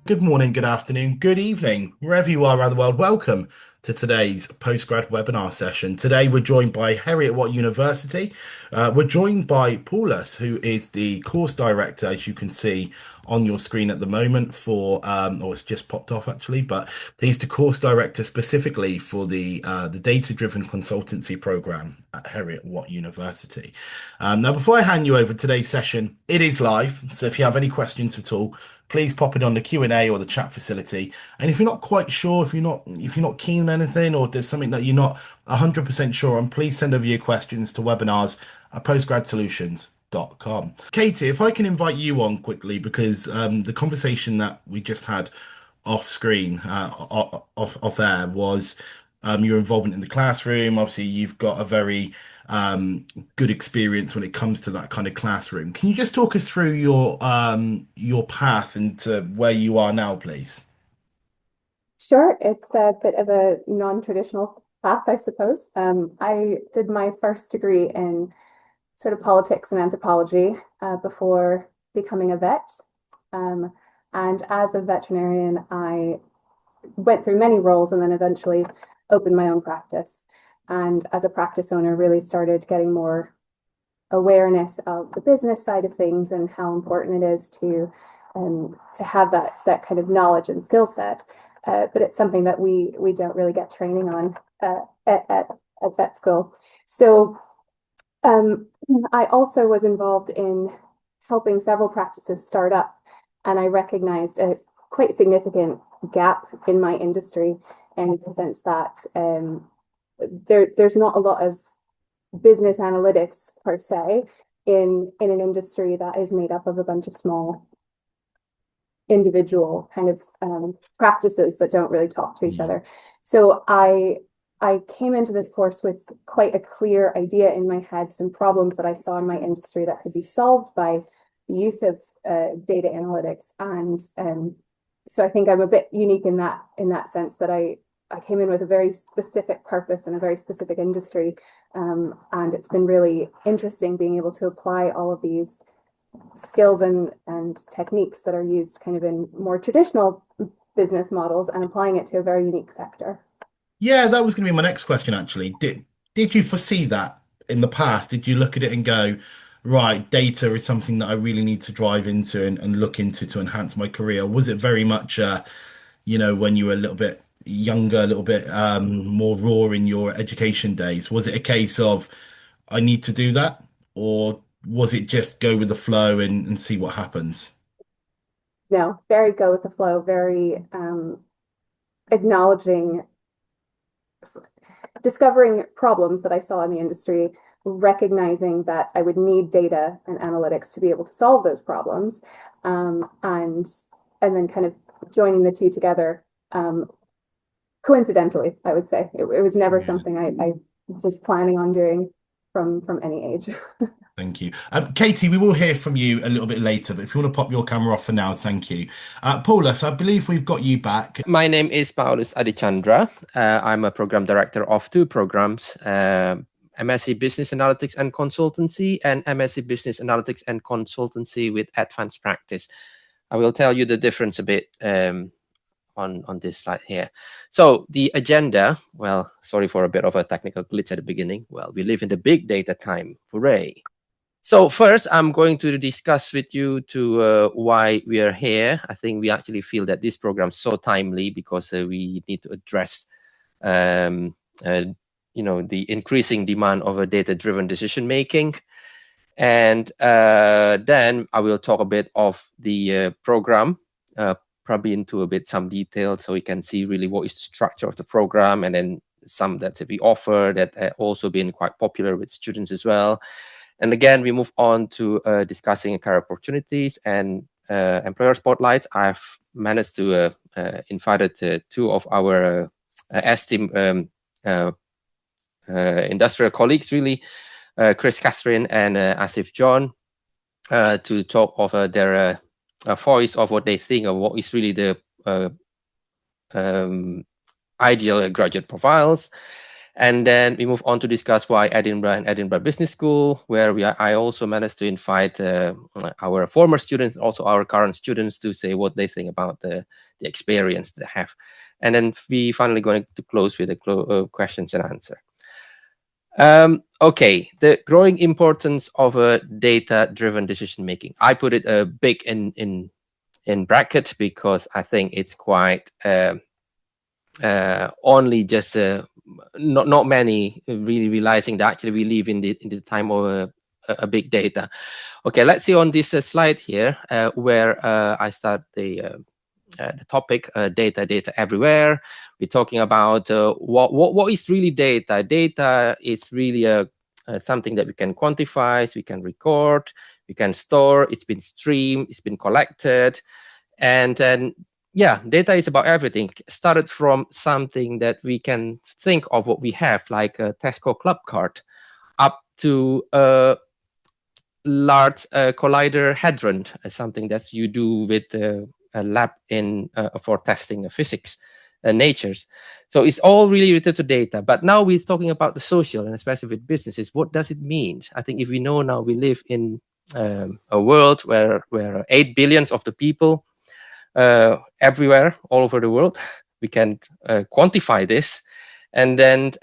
Good morning, good afternoon, good evening, wherever you are around the world. Welcome to today's Postgrad webinar session. Today, we're joined by Heriot-Watt University. We're joined by Paulus, who is the course director, as you can see on your screen at the moment or it's just popped off actually, but he's the course director specifically for the Data-Driven Consultancy program at Heriot-Watt University. Now, before I hand you over today's session, it is live, so if you have any questions at all, please pop it on the Q&A or the chat facility. And if you're not quite sure, if you're not keen on anything, or there's something that you're not 100% sure on, please send over your questions to webinars@postgradsolutions.com. Katie, if I can invite you on quickly, because the conversation that we just had off screen, off air, was your involvement in the classroom. Obviously, you've got a very good experience when it comes to that kind of classroom. Can you just talk us through your path into where you are now, please? Sure, it's a bit of a non-traditional path, I suppose. I did my first degree in sort of politics and anthropology before becoming a vet. Um, and as a veterinarian, I went through many roles and then eventually opened my own practice. And as a practice owner, really started getting more awareness of the business side of things and how important it is to have that kind of knowledge and skill set. But it's something that we don't really get training on at vet school. So um, I also was involved in helping several practices start up, and I recognized a quite significant gap in my industry in the sense that there's not a lot of business analytics per se in an industry that is made up of a bunch of small individual kind of practices that don't really talk to each Mm. other. So I came into this course with quite a clear idea in my head, some problems that I saw in my industry that could be solved by the use of data analytics. And so I think I'm a bit unique in that sense that I came in with a very specific purpose and a very specific industry. And it's been really interesting being able to apply all of these skills and techniques that are used kind of in more traditional business models and applying it to a very unique sector. Yeah, that was going to be my next question, actually. Did you foresee that in the past? Did you look at it and go, right, data is something that I really need to drive into and look into to enhance my career? Was it very much when you were a little bit younger, a little bit more raw in your education days? Was it a case of I need to do that, or was it just go with the flow and see what happens? No, very go with the flow, very acknowledging, discovering problems that I saw in the industry, recognizing that I would need data and analytics to be able to solve those problems, and then kind of joining the two together. Coincidentally, I would say it was never Yeah. something I was planning on doing from any age. Thank you. Katie, we will hear from you a little bit later, but if you want to pop your camera off for now, thank you. Paulus, I believe we've got you back. My name is Paulus Adichandra. I'm a program director of two programs, MSc Business Analytics and Consultancy and MSc Business Analytics and Consultancy with Advanced Practice. I will tell you the difference a bit on this slide here. So the agenda, well, sorry for a bit of a technical glitch at the beginning. Well, we live in the big data time. Hooray. So first, I'm going to discuss with you why we are here. I think we actually feel that this program is so timely because we need to address, the increasing demand of a data-driven decision making. And then I will talk a bit of the program, probably into a bit some detail, so you can see really what is the structure of the program, and then some that we offer that also been quite popular with students as well. And again, we move on to discussing career opportunities and employer spotlights. I've managed to invite two of our esteemed industrial colleagues, really, Chris Catherine and Asif John, to talk of their voice of what they think of what is really the ideal graduate profiles. And then we move on to discuss why Edinburgh and Edinburgh Business School, where I also managed to invite our former students, also our current students, to say what they think about the experience they have. And then we finally going to close with the questions and answer. Okay, the growing importance of a data-driven decision making. I put it big in bracket because I think it's quite only just not many really realizing that actually we live in the time of a big data. Okay, let's see on this slide here where I start the topic, data everywhere. We're talking about what is really data. Data is really something that we can quantify, we can record, we can store. It's been streamed, it's been collected, and then yeah, data is about everything. Started from something that we can think of what we have, like a Tesco club card, up to a large collider hadron, something that you do with a lab in for testing physics natures. So it's all really related to data. But now we're talking about the social, and especially with businesses. What does it mean? I think if we know now we live in a world where 8 billion of the people everywhere, all over the world, we can quantify this. And then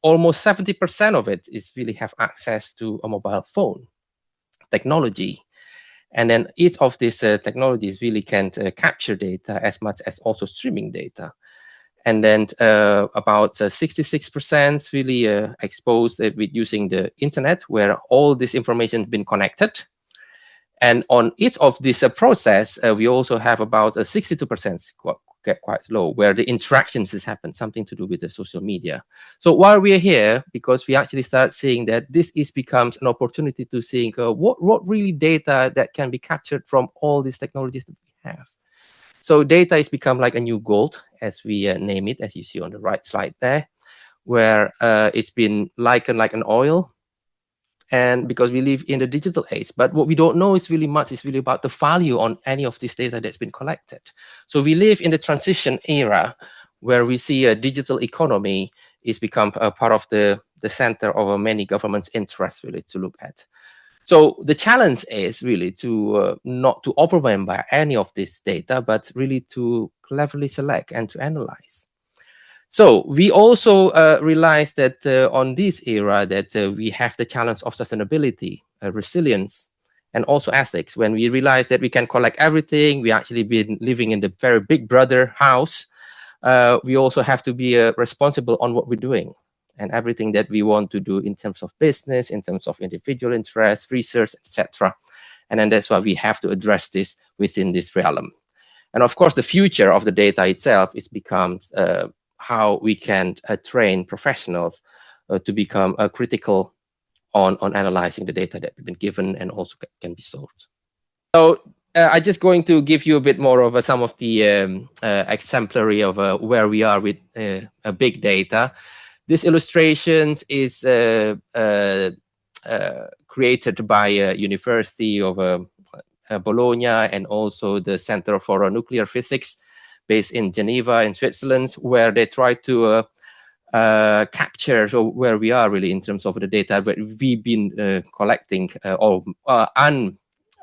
almost 70% of it is really have access to a mobile phone technology. And then each of these technologies really can capture data as much as also streaming data. And then about 66% really exposed with using the internet, where all this information has been connected. And on each of this process, we also have about 62% get quite low, where the interactions has happened, something to do with the social media. So while we're here, because we actually start seeing that this becomes an opportunity to think what really data that can be captured from all these technologies that we have. So data has become like a new gold, as we name it, as you see on the right slide there, where it's been likened like an oil. And because we live in the digital age, but what we don't know is really much is really about the value on any of this data that's been collected. So we live in the transition era where we see a digital economy is become a part of the center of many governments' interests really to look at. So the challenge is really to not to overwhelm by any of this data, but really to cleverly select and to analyze. So we also realized that on this era that we have the challenge of sustainability, resilience, and also ethics. When we realized that we can collect everything, we actually been living in the very big brother house. We also have to be responsible on what we're doing and everything that we want to do in terms of business, in terms of individual interest, research, etc. And then that's why we have to address this within this realm. And of course, the future of the data itself is becomes how we can train professionals to become critical on analyzing the data that we've been given and also can be solved. So I'm just going to give you a bit more of some of the exemplary of where we are with big data. This illustrations is created by University of Bologna and also the Center for Nuclear Physics based in Geneva in Switzerland, where they try to capture where we are really in terms of the data that we've been collecting or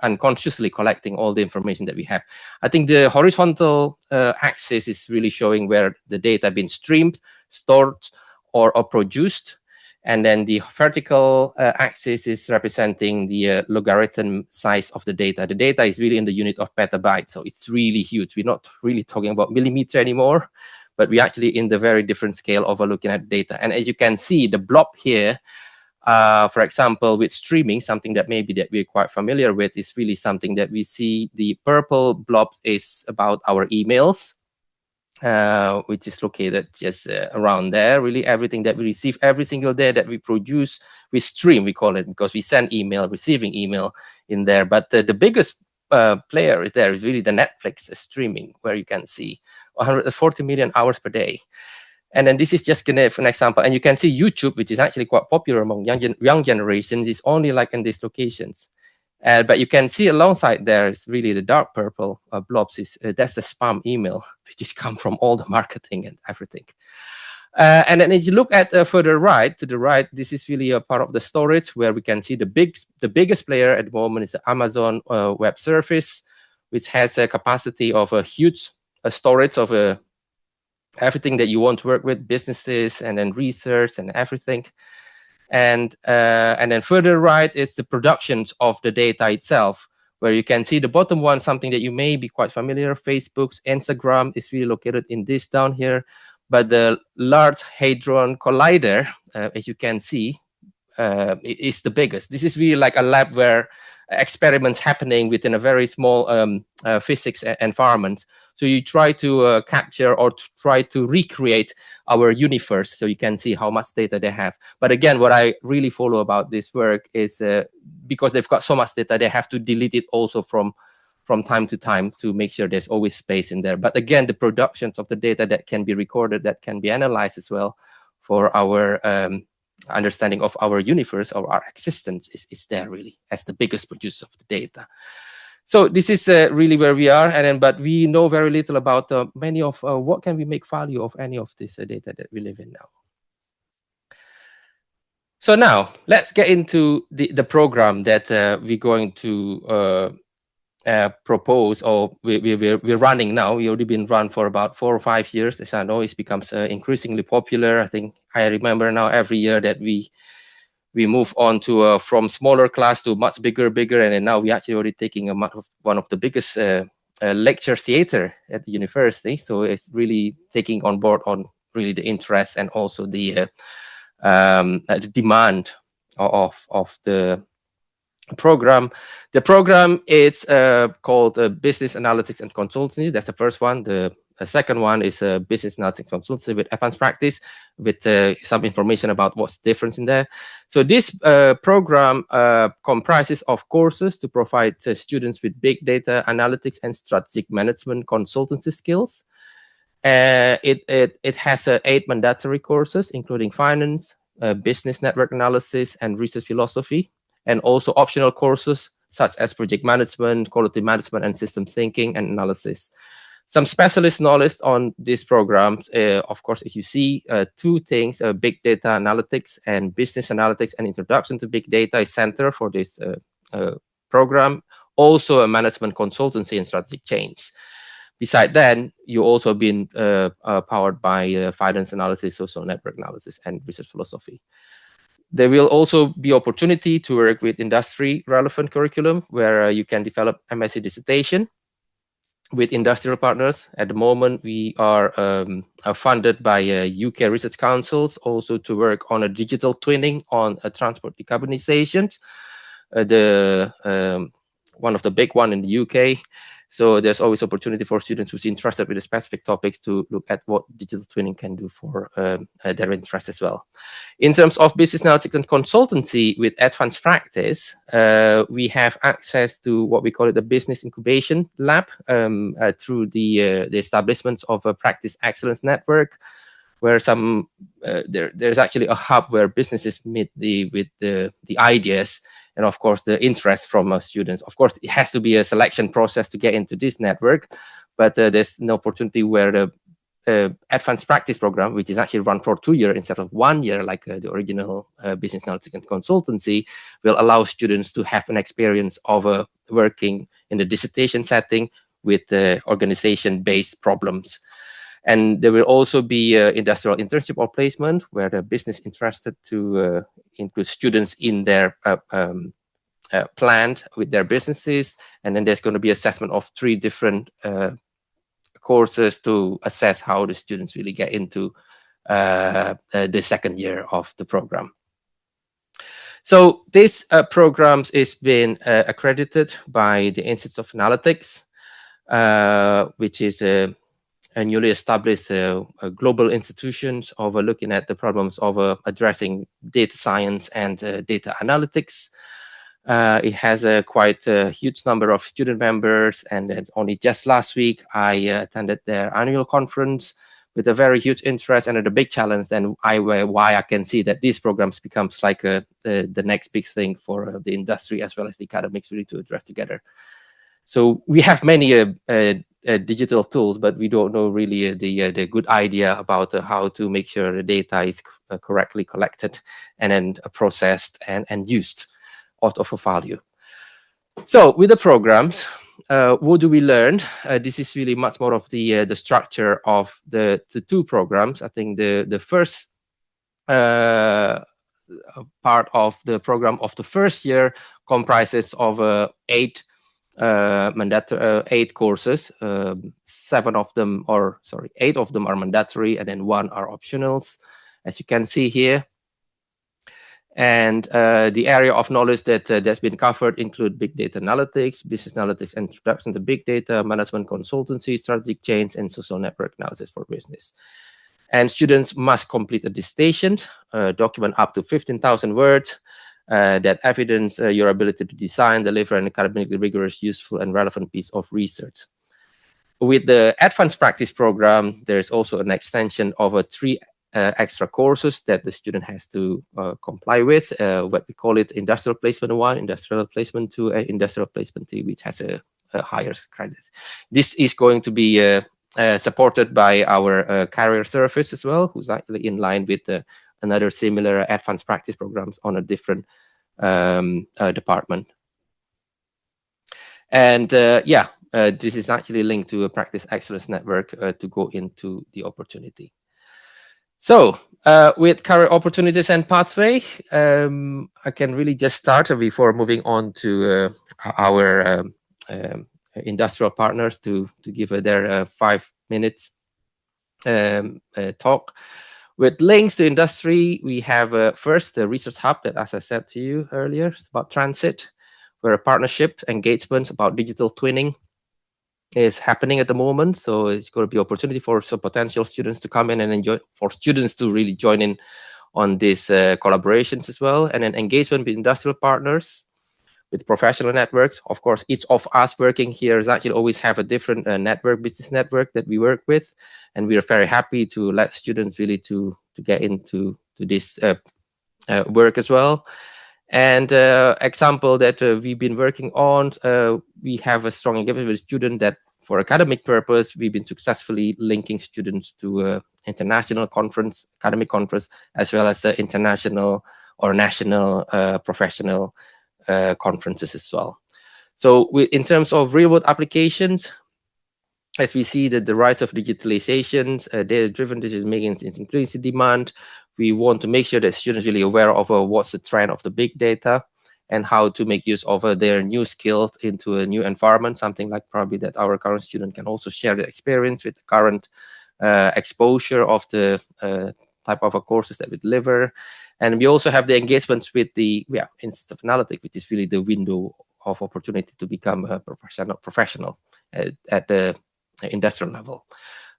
unconsciously collecting all the information that we have. I think the horizontal axis is really showing where the data have been streamed, stored, or produced. And then the vertical axis is representing the logarithm size of the data. The data is really in the unit of petabytes, so it's really huge. We're not really talking about millimeter anymore, but we're actually in the very different scale of looking at data. And as you can see, the blob here, for example, with streaming, something that maybe that we're quite familiar with, is really something that we see. The purple blob is about our emails, which is located just around there. Really everything that we receive every single day that we produce, we stream, we call it, because we send email, receiving email in there. But the biggest player is there is really the Netflix streaming, where you can see 140 million hours per day. And then this is just gonna an example. And you can see YouTube, which is actually quite popular among young generations, is only like in these locations. But you can see alongside there is really the dark purple blobs. That's the spam email, which is come from all the marketing and everything. And then if you look at further right, to the right, this is really a part of the storage where we can see the biggest player at the moment is the Amazon Web Service, which has a capacity of a huge storage of everything that you want to work with, businesses and then research and everything. And then further right is the productions of the data itself, where you can see the bottom one, something that you may be quite familiar. Facebook's Instagram is really located in this down here. But the Large Hadron Collider, as you can see, is the biggest. This is really like a lab where experiments happening within a very small physics environment. So you try to capture or try to recreate our universe, so you can see how much data they have. But again, what I really follow about this work is because they've got so much data, they have to delete it also from time to time to make sure there's always space in there. But again, the productions of the data that can be recorded, that can be analyzed as well for our understanding of our universe or our existence is there really as the biggest producer of the data. So this is really where we are, but we know very little about many of what can we make value of any of this data that we live in now. So now let's get into the program that we're going to propose, or we're running now. We've already been run for about 4 or 5 years. As I know, it becomes increasingly popular. I think I remember now every year that we move on to from smaller class to much bigger, and then now we're actually already taking one of the biggest lecture theater at the university. So it's really taking on board on really the interest and also the demand of the program. The program is called Business Analytics and Consultancy. That's the first one. The second one is Business Analytics Consultancy with Advanced Practice, with some information about what's different in there. So this program comprises of courses to provide students with big data analytics and strategic management consultancy skills. It has 8 mandatory courses, including finance, business network analysis, and research philosophy, and also optional courses such as project management, quality management, and systems thinking and analysis. Some specialist knowledge on this program, of course, as you see, 2 things, big data analytics and business analytics and introduction to big data is center for this program. Also a management consultancy and strategic change. Besides that, you also been powered by finance analysis, social network analysis, and research philosophy. There will also be opportunity to work with industry relevant curriculum where you can develop MSc dissertation with industrial partners. At the moment, we are funded by UK Research Councils also to work on a digital twinning on transport decarbonization. One of the big one in the UK. So there's always opportunity for students who's interested with the specific topics to look at what digital twinning can do for their interest as well. In terms of business analytics and consultancy with advanced practice, we have access to what we call it the business incubation lab through the establishments of a practice excellence network, where there's actually a hub where businesses meet with the ideas and of course the interest from students. Of course, it has to be a selection process to get into this network, but there's an opportunity where the advanced practice program, which is actually run for 2 years instead of 1 year, like the original business analytics and consultancy, will allow students to have an experience of working in the dissertation setting with organization-based problems. And there will also be industrial internship or placement where the business interested to include students in their plant with their businesses. And then there's going to be assessment of 3 different courses to assess how the students really get into the second year of the program. So this program is being accredited by the Institute of Analytics, which is a newly established global institutions of looking at the problems of addressing data science and data analytics. It has quite a huge number of student members, and only just last week I attended their annual conference with a very huge interest and a big challenge. Then why I can see that these programs becomes like the next big thing for the industry as well as the academics really to address together. So we have many digital tools, but we don't know really the good idea about how to make sure the data is correctly collected and then processed and used out of a value. So with the programs, what do we learn? This is really much more of the structure of the two programs. I think the first part of the program of the first year comprises of 8 courses. 8 of them are mandatory, and then 1 are optionals, as you can see here. And the area of knowledge that's been covered include big data analytics, business analytics, introduction to big data, management consultancy, strategic change, and social network analysis for business. And students must complete a dissertation, document up to 15,000 words that evidence your ability to design, deliver an academically rigorous, useful, and relevant piece of research. With the advanced practice program, there's also an extension of 3 extra courses that the student has to comply with. What we call it industrial placement 1, industrial placement 2, and industrial placement 3, which has a higher credit. This is going to be supported by our career service as well, who's actually in line with another similar advanced practice programs on a different department. And this is actually linked to a practice excellence network to go into the opportunity. So with career opportunities and pathway, I can really just start before moving on to our industrial partners to give their 5 minutes talk. With links to industry, we have first the research hub that, as I said to you earlier, it's about transit, where a partnership engagement about digital twinning is happening at the moment. So it's going to be opportunity for some potential students to come in and enjoy, for students to really join in on these collaborations as well. And then engagement with industrial partners, with professional networks. Of course, each of us working here is actually always have a different business network that we work with. And we are very happy to let students really to get into this work as well. And example that we've been working on, we have a strong engagement with a student that for academic purpose, we've been successfully linking students to international conference, academic conference, as well as the international or national professional conferences as well. So in terms of real-world applications, as we see that the rise of digitalization, data-driven decision-making is increasing demand, we want to make sure that students really aware of what's the trend of the big data and how to make use of their new skills into a new environment, something like probably that our current student can also share their experience with the current exposure of the type of courses that we deliver. And we also have the engagements with the Institute of Analytics, which is really the window of opportunity to become a professional at the industrial level.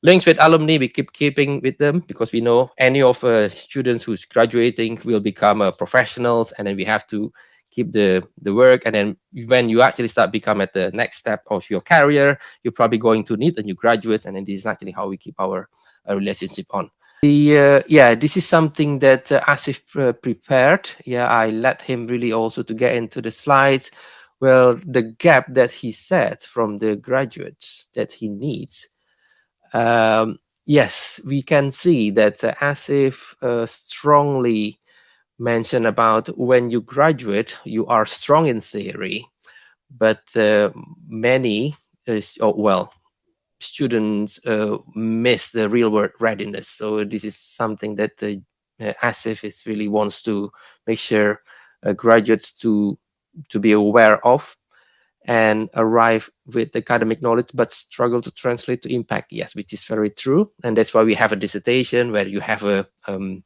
Links with alumni, we keep keeping with them because we know any of students who's graduating will become professionals, and then we have to keep the work. And then when you actually start become at the next step of your career, you're probably going to need a new graduate, and then this is actually how we keep our relationship on. This is something that Asif prepared. I let him really also to get into the slides. Well, the gap that he set from the graduates that he needs. Yes, we can see that Asif strongly mentioned about when you graduate, you are strong in theory, but many, students miss the real world readiness. So this is something that Asif is really wants to make sure graduates to be aware of and arrive with academic knowledge, but struggle to translate to impact. Yes, which is very true. And that's why we have a dissertation where you have an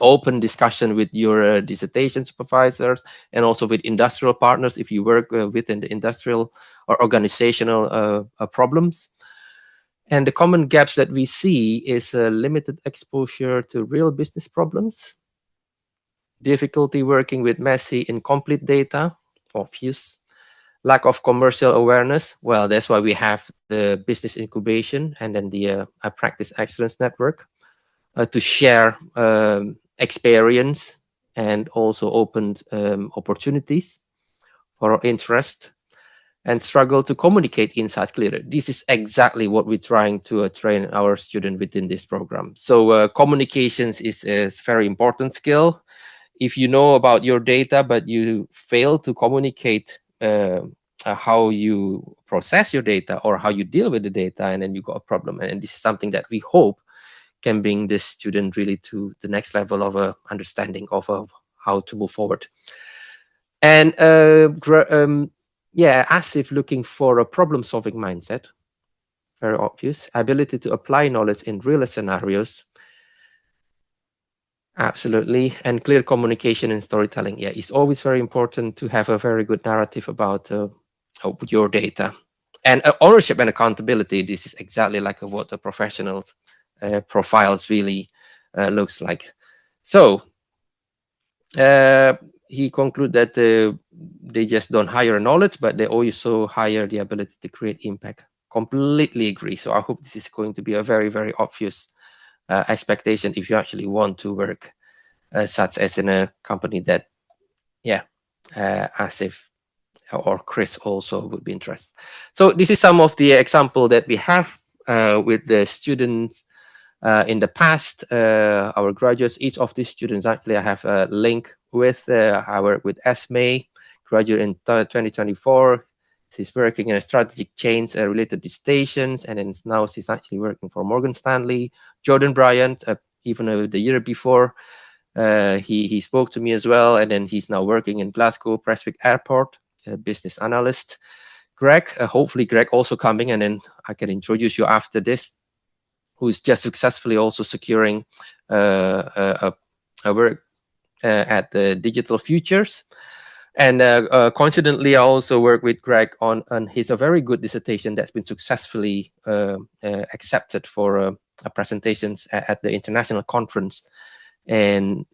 open discussion with your dissertation supervisors and also with industrial partners if you work within the industrial or organizational problems. And the common gaps that we see is limited exposure to real business problems, difficulty working with messy, incomplete data, obvious, lack of commercial awareness. Well, that's why we have the business incubation and then the practice excellence network to share experience and also open opportunities for interest. and struggle to communicate insights clearly. This is exactly what we're trying to train our students within this program. So communications is a very important skill. If you know about your data, but you fail to communicate how you process your data or how you deal with the data, and then you got a problem. And this is something that we hope can bring this student really to the next level of understanding of how to move forward. And as if looking for a problem-solving mindset, very obvious, ability to apply knowledge in real scenarios, absolutely, and clear communication and storytelling. Yeah, it's always very important to have a very good narrative about your data. And ownership and accountability, this is exactly like what the professionals profiles really looks like. So he concluded that they just don't hire knowledge, but they also hire the ability to create impact. Completely agree. So I hope this is going to be a very, very obvious expectation if you actually want to work such as in a company that, Asif or Chris also would be interested. So this is some of the example that we have with the students in the past, our graduates. Each of these students, actually, I have a link with. I work with Esme, graduate in 2024. She's working in a strategic change related to stations, and then now she's actually working for Morgan Stanley. Jordan Bryant, even the year before, he spoke to me as well, and then he's now working in Glasgow Prestwick Airport, a business analyst. Greg, hopefully Greg also coming, and then I can introduce you after this, who's just successfully also securing a work at the Digital Futures. And coincidentally, I also work with Greg on his a very good dissertation that's been successfully accepted for presentations at the international conference in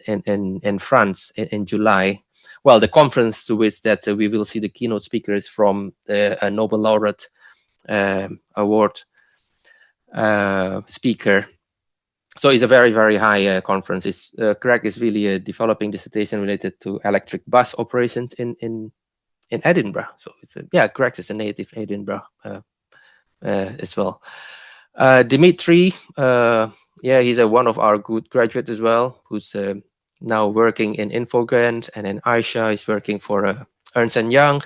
France in July. Well, the conference to which that we will see the keynote speakers from the Nobel laureate award speaker. So it's a very, very high conference. It's Greg is really developing dissertation related to electric bus operations in Edinburgh. So it's Greg is a native Edinburgh as well. Dimitri, he's one of our good graduates as well, who's now working in Infogrant, and then Aisha is working for Ernst & Young.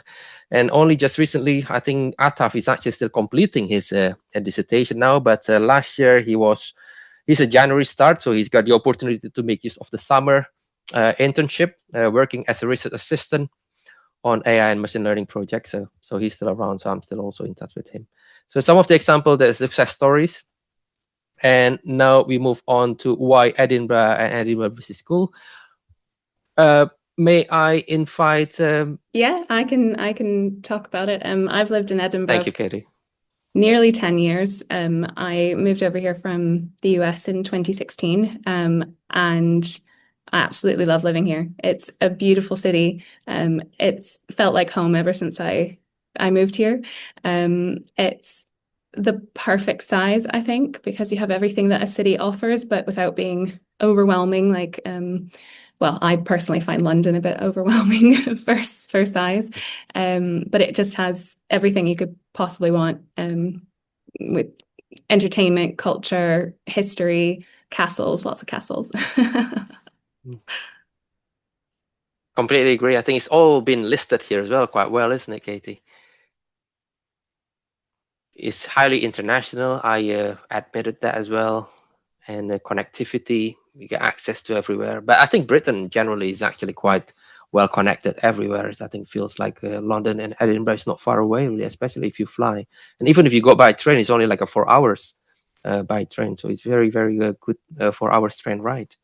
And only just recently, I think Ataf is actually still completing his dissertation now, but last year he's a January start, so he's got the opportunity to make use of the summer internship, working as a research assistant on AI and machine learning projects. So he's still around, so I'm still also in touch with him. So some of the examples, the success stories. And now we move on to why Edinburgh and Edinburgh Business School. May I invite? Yeah, I can talk about it. I've lived in Edinburgh. Thank you, Katie. Nearly 10 years. I moved over here from the US in 2016, and I absolutely love living here. It's a beautiful city. It's felt like home ever since I moved here. It's the perfect size, I think, because you have everything that a city offers, but without being overwhelming. Like, I personally find London a bit overwhelming for size, but it just has everything you could possibly want, with entertainment, culture, history, castles, lots of castles. Completely agree. I think it's all been listed here as well quite well, isn't it, Katie? It's highly international. I admitted that as well. And the connectivity, you get access to everywhere. But I think Britain generally is actually quite well connected everywhere. I think feels like London and Edinburgh is not far away, really, especially if you fly. And even if you go by train, it's only like 4 hours by train. So it's very, very good 4 hours train ride.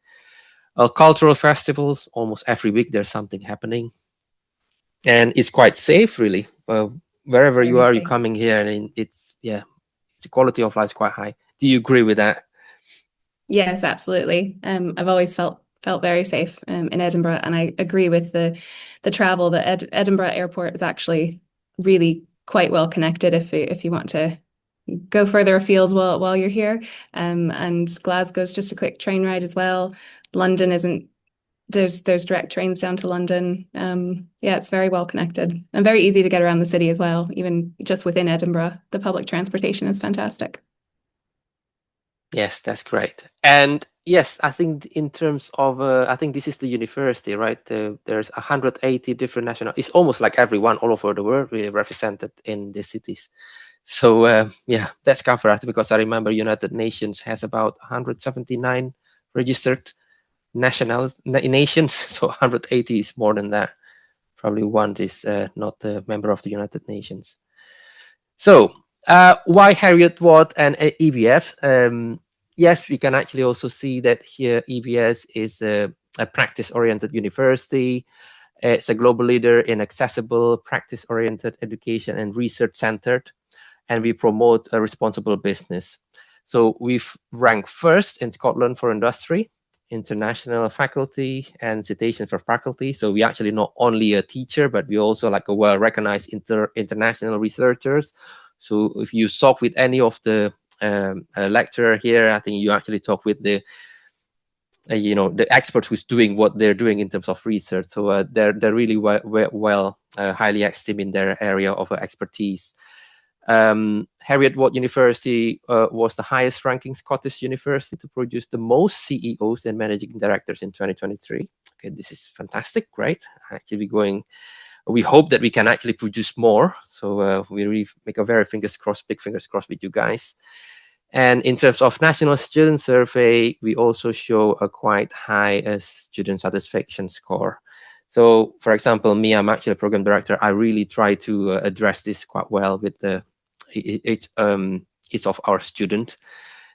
Cultural festivals, almost every week there's something happening. And it's quite safe, really. Wherever you are, you're coming here, and the quality of life is quite high. Do you agree with that? Yes, absolutely. I've always felt very safe in Edinburgh, and I agree with the travel. That Edinburgh Airport is actually really quite well connected if you want to go further afield while you're here. And Glasgow's just a quick train ride as well. London isn't there's direct trains down to London. Yeah, it's very well connected and very easy to get around the city as well. Even just within Edinburgh, the public transportation is fantastic. Yes, that's great. And yes, I think in terms of, I think this is the university, right? There's 180 different national. It's almost like everyone all over the world really represented in the cities. So yeah, that's covered because I remember United Nations has about 179 registered nations. So 180 is more than that. Probably one is not a member of the United Nations. So why Heriot-Watt and EBF? Yes, we can actually also see that here EBS is a practice-oriented university. It's a global leader in accessible, practice-oriented education and research-centered, and we promote a responsible business. So we've ranked first in Scotland for industry, international faculty, and citation for faculty. So we actually not only a teacher, but we also like a well-recognized international researchers. So if you talk with any of the lecturer here, I think you actually talk with the the experts who's doing what they're doing in terms of research. So they're really well highly esteemed in their area of expertise. Heriot-Watt University was the highest ranking Scottish university to produce the most CEOs and managing directors in 2023. Okay, this is fantastic, great. Actually we hope that we can actually produce more. So we really make a very big fingers crossed with you guys. And in terms of national student survey, we also show a quite high student satisfaction score. So for example, me, I'm actually a program director. I really try to address this quite well with each of our student.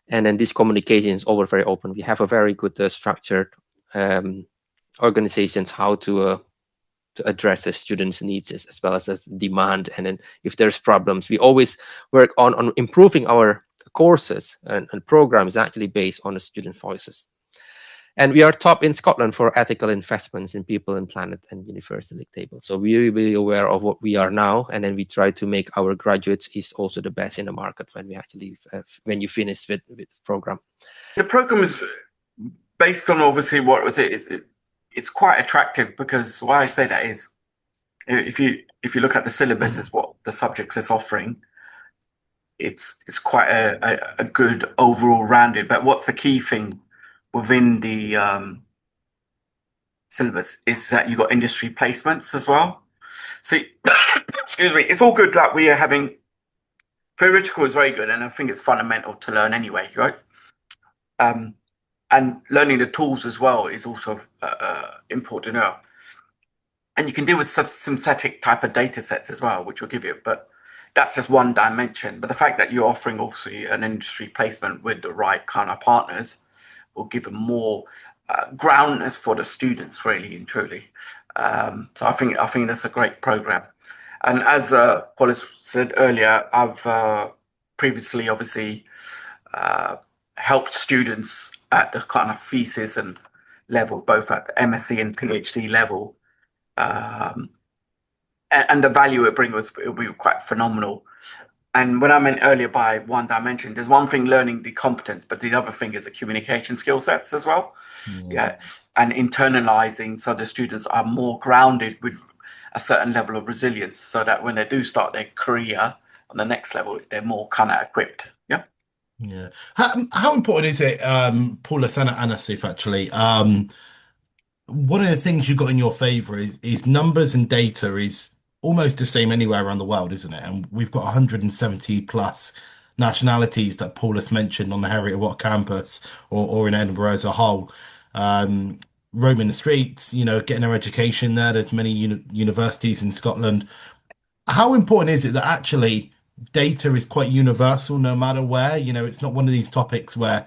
And then this communication is over very open. We have a very good structured organizations how to address the students' needs as well as the demand. And then if there's problems, we always work on improving our courses and programs actually based on the student voices. And we are top in Scotland for ethical investments in people and planet and university league table. So we're really aware of what we are now, and then we try to make our graduates is also the best in the market when we actually when you finish with the program. The program is based on obviously what was it. It's quite attractive because why I say that is if you look at the syllabus as what the subjects is offering, it's quite a good overall rounded. But what's the key thing within the syllabus is that you got industry placements as well. So excuse me, it's all good that we are having theoretical is very good, and I think it's fundamental to learn anyway, right? And learning the tools as well is also important now. And you can deal with synthetic type of data sets as well, which will give you, but that's just one dimension. But the fact that you're offering obviously an industry placement with the right kind of partners will give them more groundness for the students, really and truly. So I think that's a great program. And as Paul said earlier, I've previously obviously helped students at the kind of thesis and level, both at the MSc and PhD level. And the value it brings will be quite phenomenal. And when I meant earlier by one dimension, there's one thing learning the competence, but the other thing is the communication skill sets as well. Yeah. And internalizing so the students are more grounded with a certain level of resilience so that when they do start their career on the next level, they're more kind of equipped. Yeah. Yeah. How important is it, Paulus and Asif, actually? One of the things you've got in your favor is numbers and data is almost the same anywhere around the world, isn't it? And we've got 170 plus nationalities that Paulus mentioned on the Heriot-Watt campus or in Edinburgh as a whole. Roaming the streets, getting their education there. There's many universities in Scotland. How important is it that actually data is quite universal no matter where? It's not one of these topics where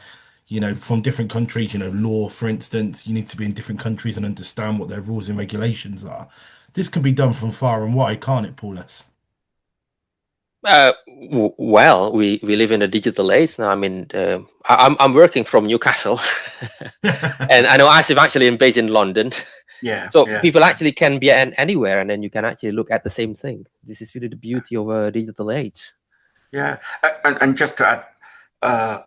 from different countries, law, for instance, you need to be in different countries and understand what their rules and regulations are. This can be done from far and wide, can't it, Paulus? Well, we live in a digital age now. I mean, I'm working from Newcastle, and I know Asif actually based in London. Yeah. So people actually can be anywhere, and then you can actually look at the same thing. This is really the beauty of a digital age. Yeah, and just to add,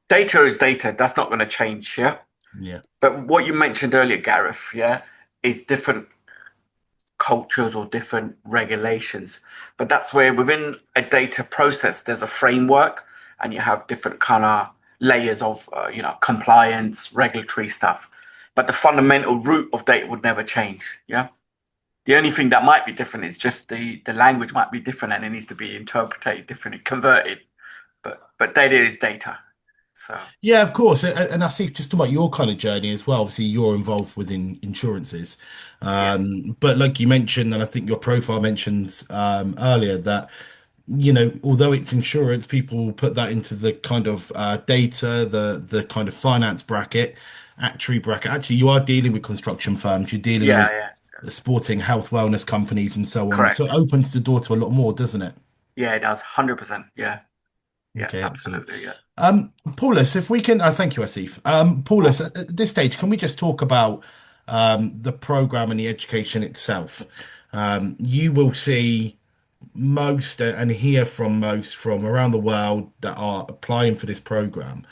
data is data. That's not going to change. Yeah. Yeah. But what you mentioned earlier, Gareth, yeah, is different cultures or different regulations. But that's where within a data process, there's a framework, and you have different kind of layers of, compliance, regulatory stuff. But the fundamental root of data would never change. Yeah. The only thing that might be different is just the language might be different, and it needs to be interpreted differently, converted. But data is data. So Yeah, of course. And I see just about your kind of journey as well. Obviously, you're involved within insurances. yeah, But like you mentioned, and I think your profile mentions earlier that, although it's insurance, people put that into the kind of data, the kind of finance bracket, actuary bracket. Actually, you are dealing with construction firms, you're dealing yeah, with yeah. sporting health wellness companies and so on. So it Correct. opens the door to a lot more, doesn't it? Yeah, it does. 100%. Yeah, yeah, Okay, excellent. absolutely. Yeah. Paulus, if we can, thank you, Asif. Paulus, at this stage, can we just talk about the program and the education itself? You will see most and hear from most from around the world that are applying for this program.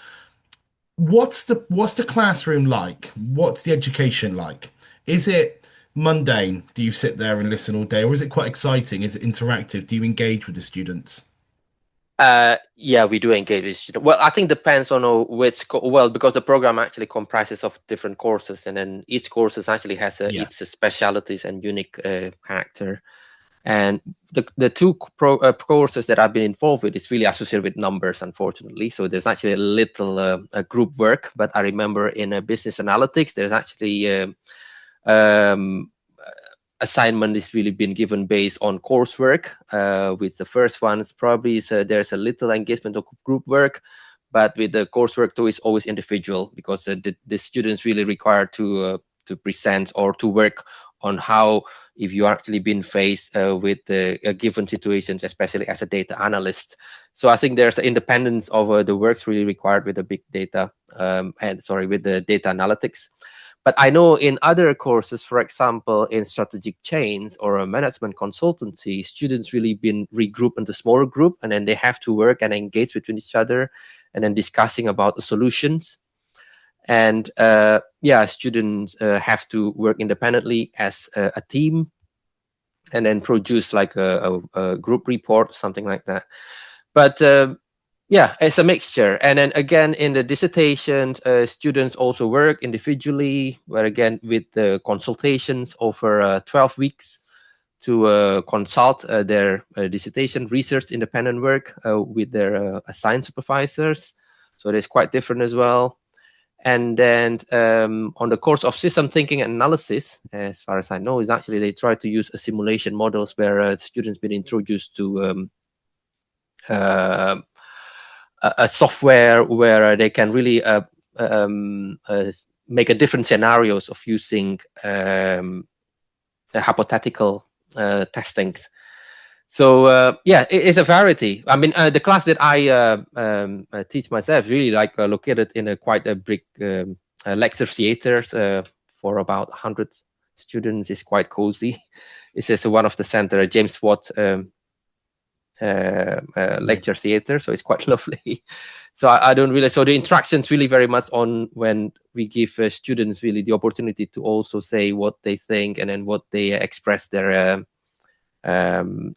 What's the classroom like? What's the education like? Is it mundane? Do you sit there and listen all day, or is it quite exciting? Is it interactive? Do you engage with the students? Yeah, we do engage with students. Well, I think depends on well, because the program actually comprises of different courses, and then each courses actually has Yeah. its specialities and unique character. And the two courses that I've been involved with is really associated with numbers, unfortunately. So there's actually a little group work, but I remember in business analytics, there's actually um, assignment is really been given based on coursework. With the first one, it's probably there's a little engagement of group work, but with the coursework too, it's always individual, because the students really required to present or to work on how, if you actually been faced with given situations, especially as a data analyst. So I think there's an independence of the works really required with the big data with the data analytics. But I know in other courses, for example, in strategic change or a management consultancy, students really been regrouped into smaller group, and then they have to work and engage with each other, and then discussing about the solutions. And students have to work independently as a team, and then produce like a group report, something like that. But yeah, it's a mixture. And then again, in the dissertation, students also work individually, where again, with the consultations over 12 weeks to consult their dissertation research independent work with their assigned supervisors. So it's quite different as well. And then on the course of system thinking and analysis, as far as I know, is actually they try to use a simulation models where students been introduced to a software where they can really make a different scenarios of using hypothetical testings. So it's a variety. I mean, the class that I teach myself really like located in a quite a big lecture theater for about 100 students. Is quite cozy. It's just one of the center, James Watt lecture theater, so it's quite lovely. So I don't really, so the interactions really very much on when we give students really the opportunity to also say what they think, and then what they express their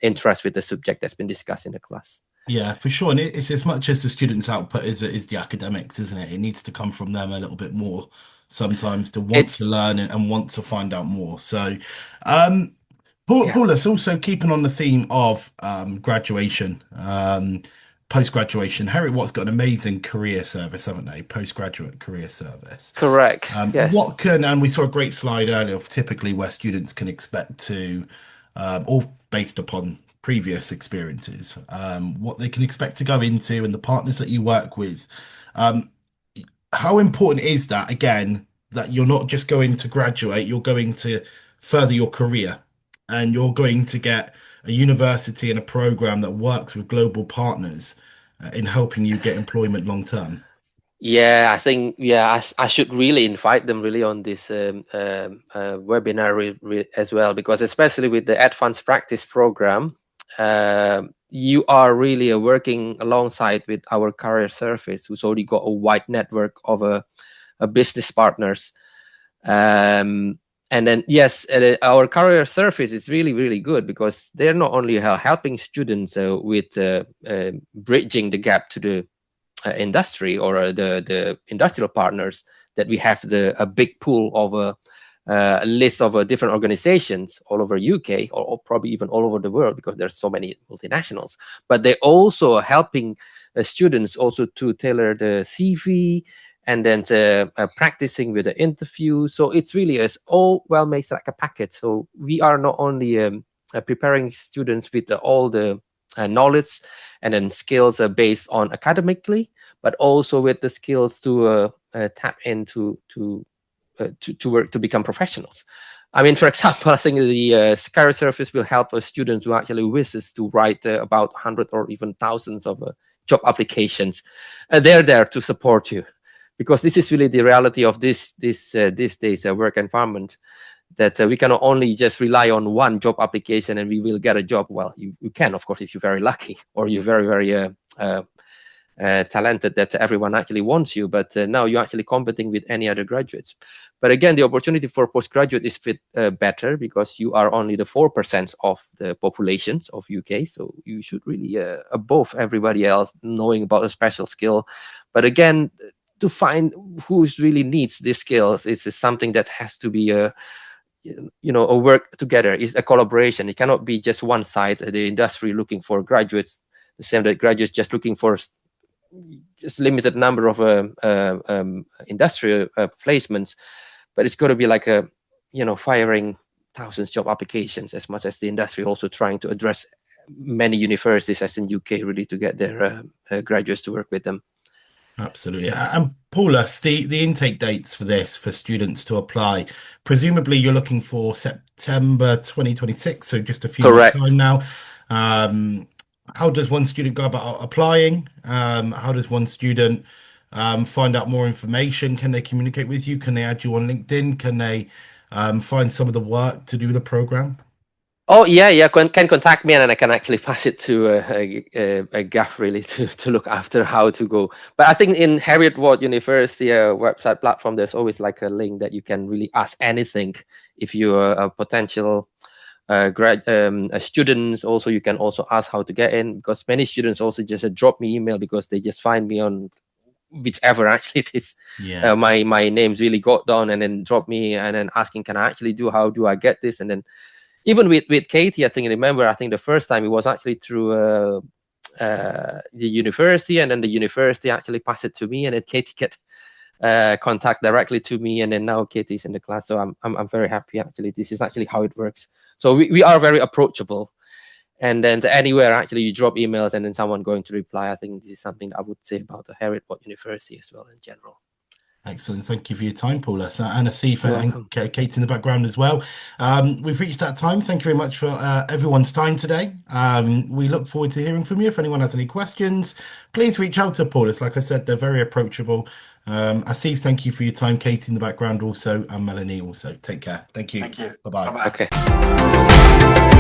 interest with the subject that's been discussed in the class. Yeah, for sure. And it's as much as the students' output is the academics, isn't it? It needs to come from them a little bit more sometimes to want to learn and want to find out more. So, Paulus, also keeping on the theme of graduation, post-graduation, Heriot-Watt's got an amazing career service, haven't they? Postgraduate career service. Correct. Yes. And we saw a great slide earlier of typically where students can expect to, all based upon previous experiences, what they can expect to go into and the partners that you work with. How important is that, again, that you're not just going to graduate, you're going to further your career, and you're going to get a university and a program that works with global partners in helping you get employment long term? Yeah, I think I should really invite them really on this webinar as well, because especially with the advanced practice program, you are really working alongside with our career service, who's already got a wide network of business partners. And then, yes, our career service is really, really good because they're not only helping students with bridging the gap to the industry or the industrial partners, that we have a big pool of a list of different organizations all over UK or probably even all over the world because there's so many multinationals. But they're also helping students also to tailor the CV, and then practicing with the interview. So it's really all well makes like a package. So we are not only preparing students with all the knowledge and then skills based on academically, but also with the skills to tap into to work to become professionals. I mean, for example, I think the career service will help a student who actually wishes to write about 100 or even thousands of job applications. They're there to support you, because this is really the reality of this days work environment, that we cannot only just rely on one job application and we will get a job. Well, you can, of course, if you're very lucky or you're very, very talented, that everyone actually wants you. But now you're actually competing with any other graduates. But again, the opportunity for postgraduate is better because you are only the 4% of the populations of UK. So you should really above everybody else knowing about a special skill. But again, to find who really needs these skills, it's something that has to be a work together. It's a collaboration. It cannot be just one side, the industry looking for graduates, the same that graduates just looking for just limited number of industrial placements. But it's got to be like firing thousands job applications, as much as the industry also trying to address many universities as in UK really to get their graduates to work with them. Absolutely. And Paulus, the intake dates for this, for students to apply, presumably you're looking for September 2026, so just a few months' time now. How does one student go about applying? How does one student find out more information? Can they communicate with you? Can they add you on LinkedIn? Can they find some of the work to do the program? Oh, yeah, can contact me, and then I can actually pass it to a GAF really to look after how to go. But I think in Heriot-Watt University website platform, there's always like a link that you can really ask anything. If you're a potential students, also you can also ask how to get in, because many students also just drop me email because they just find me on whichever actually it is. Yeah. My name's really got down, and then drop me and then asking, can I actually how do I get this? And then even with Katie, I think the first time it was actually through the university, and then the university actually passed it to me, and then Katie get contact directly to me, and then now Katie's in the class. So I'm very happy actually. This is actually how it works. So we are very approachable, and then anywhere actually you drop emails and then someone going to reply. I think this is something that I would say about the Heriot-Watt University as well in general. Excellent. Thank you for your time, Paulus. And Asif and Kate in the background as well. We've reached that time. Thank you very much for everyone's time today. We look forward to hearing from you. If anyone has any questions, please reach out to Paulus. Like I said, they're very approachable. Asif, thank you for your time. Kate in the background also, and Melanie also. Take care. Thank you. Thank you. Bye-bye. Okay.